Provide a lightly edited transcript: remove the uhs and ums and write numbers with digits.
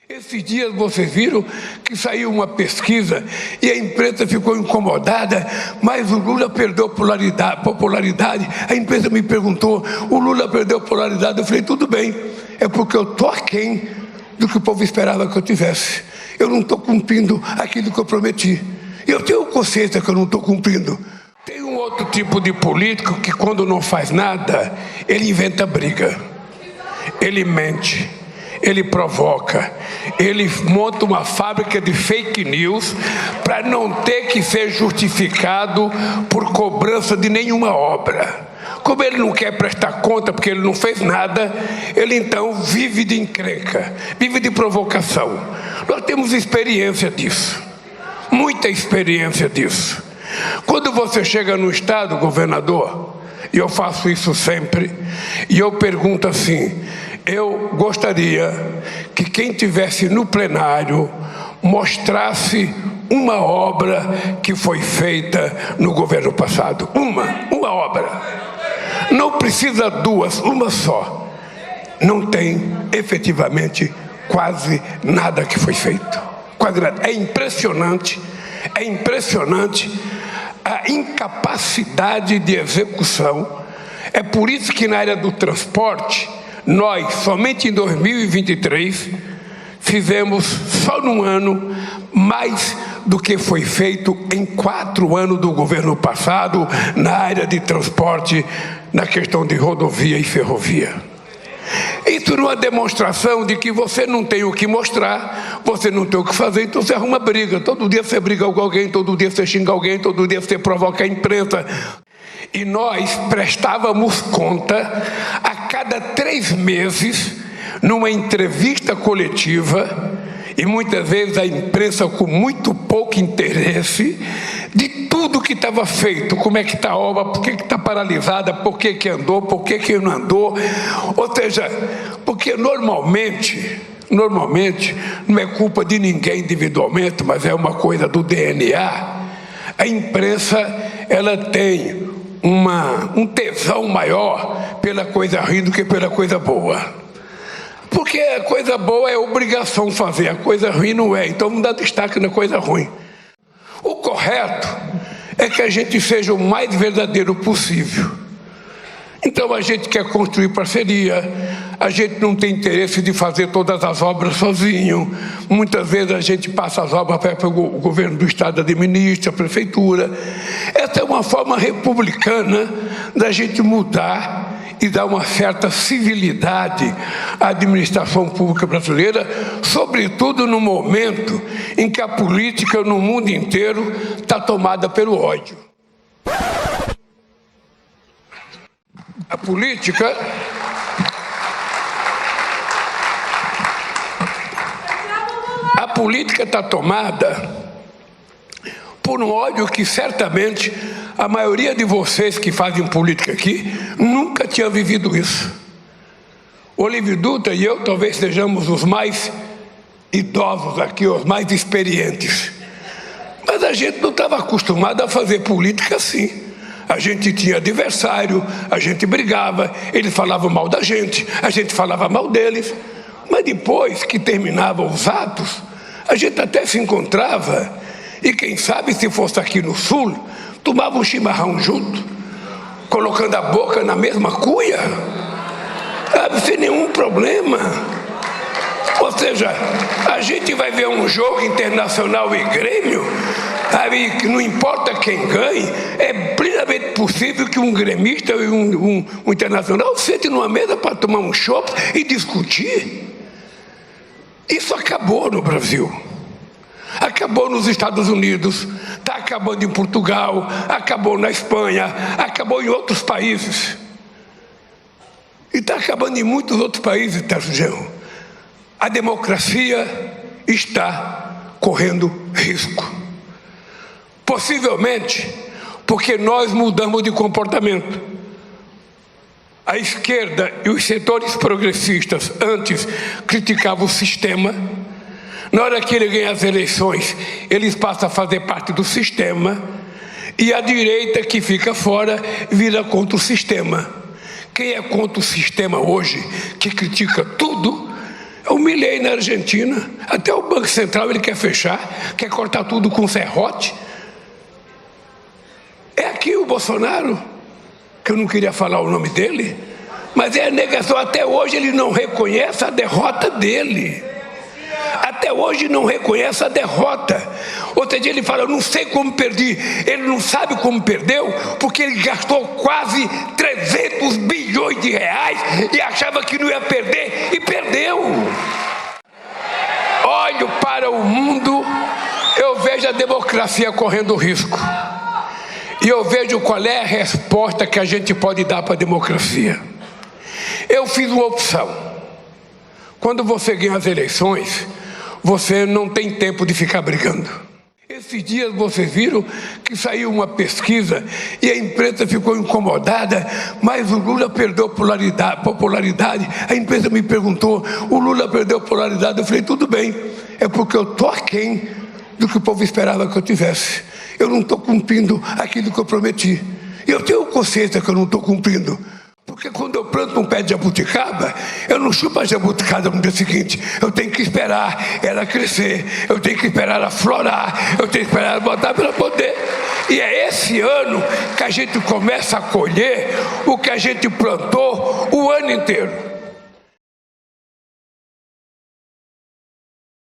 Esses dias vocês viram que saiu uma pesquisa e a imprensa ficou incomodada, mas o Lula perdeu popularidade. A imprensa me perguntou, o Lula perdeu popularidade? Eu falei, tudo bem, é porque eu estou aquém do que o povo esperava que eu tivesse. Eu não estou cumprindo aquilo que eu prometi. Eu tenho consciência que eu não estou cumprindo. Tem um outro tipo de político que quando não faz nada, ele inventa briga, ele mente, ele provoca, ele monta uma fábrica de fake news para não ter que ser justificado por cobrança de nenhuma obra. Como ele não quer prestar conta porque ele não fez nada, ele então vive de encrenca, vive de provocação. Nós temos experiência disso, muita experiência disso. Quando você chega no estado, governador, e eu faço isso sempre, e eu pergunto assim, eu gostaria que quem estivesse no plenário mostrasse uma obra que foi feita no governo passado. Uma obra. Não precisa duas, uma só. Não tem efetivamente quase nada que foi feito. Quase nada. É impressionante a incapacidade de execução. É por isso que na área do transporte, nós, somente em 2023, fizemos só num ano mais do que foi feito em 4 anos do governo passado na área de transporte, na questão de rodovia e ferrovia. Isso não é demonstração de que você não tem o que mostrar, você não tem o que fazer, então você arruma briga. Todo dia você briga com alguém, todo dia você xinga alguém, todo dia você provoca a imprensa. E nós prestávamos conta a cada 3 meses, numa entrevista coletiva, e muitas vezes a imprensa com muito pouco interesse, de tudo que estava feito, como é que está a obra, por que está paralisada, por que andou, por que não andou. Ou seja, porque normalmente, não é culpa de ninguém individualmente, mas é uma coisa do DNA, a imprensa, ela tem um tesão maior pela coisa ruim do que pela coisa boa. Porque a coisa boa é obrigação fazer, a coisa ruim não é, então não dá destaque na coisa ruim. O correto é que a gente seja o mais verdadeiro possível. Então a gente quer construir parceria, a gente não tem interesse de fazer todas as obras sozinho. Muitas vezes a gente passa as obras para o governo do estado administra, a prefeitura. Essa é uma forma republicana da gente mudar e dar uma certa civilidade à administração pública brasileira, sobretudo no momento em que a política no mundo inteiro está tomada pelo ódio. A política está tomada por um ódio que certamente a maioria de vocês que fazem política aqui nunca tinha vivido isso. Olívio Dutra e eu talvez sejamos os mais idosos aqui, os mais experientes. Mas a gente não estava acostumado a fazer política assim. A gente tinha adversário, a gente brigava, eles falavam mal da gente, a gente falava mal deles. Mas depois que terminavam os atos, a gente até se encontrava. E quem sabe, se fosse aqui no sul, tomava um chimarrão junto, colocando a boca na mesma cuia, sabe, sem nenhum problema. Ou seja, a gente vai ver um jogo Internacional e Grêmio, sabe, que não importa quem ganhe, é plenamente possível que um gremista e um internacional sentem numa mesa para tomar um chopp e discutir. Isso acabou no Brasil. Acabou nos Estados Unidos, está acabando em Portugal, acabou na Espanha, acabou em outros países. E está acabando em muitos outros países, Tarcísio. A democracia está correndo risco. Possivelmente porque nós mudamos de comportamento. A esquerda e os setores progressistas antes criticavam o sistema. Na hora que ele ganha as eleições, eles passam a fazer parte do sistema, e a direita que fica fora vira contra o sistema. Quem é contra o sistema hoje, que critica tudo, Eu humilhei na Argentina, até o Banco Central ele quer fechar, quer cortar tudo com serrote. É aqui o Bolsonaro, que eu não queria falar o nome dele, mas é a negação, até hoje ele não reconhece a derrota dele. Até hoje não reconhece a derrota. Outro dia ele fala, eu não sei como perdi. Ele não sabe como perdeu, porque ele gastou quase 300 bilhões de reais e achava que não ia perder, e perdeu. Olho para o mundo, eu vejo a democracia correndo risco. E eu vejo qual é a resposta que a gente pode dar para a democracia. Eu fiz uma opção. Quando você ganha as eleições, você não tem tempo de ficar brigando. Esses dias vocês viram que saiu uma pesquisa e a imprensa ficou incomodada, mas o Lula perdeu popularidade. A imprensa me perguntou, o Lula perdeu popularidade? Eu falei, tudo bem, é porque eu estou aquém do que o povo esperava que eu tivesse. Eu não estou cumprindo aquilo que eu prometi. Eu tenho consciência que eu não estou cumprindo. Porque quando eu planto um pé de jabuticaba, eu não chupo a jabuticaba no dia seguinte. Eu tenho que esperar ela crescer, eu tenho que esperar ela florar, eu tenho que esperar ela botar para poder. E é esse ano que a gente começa a colher o que a gente plantou o ano inteiro.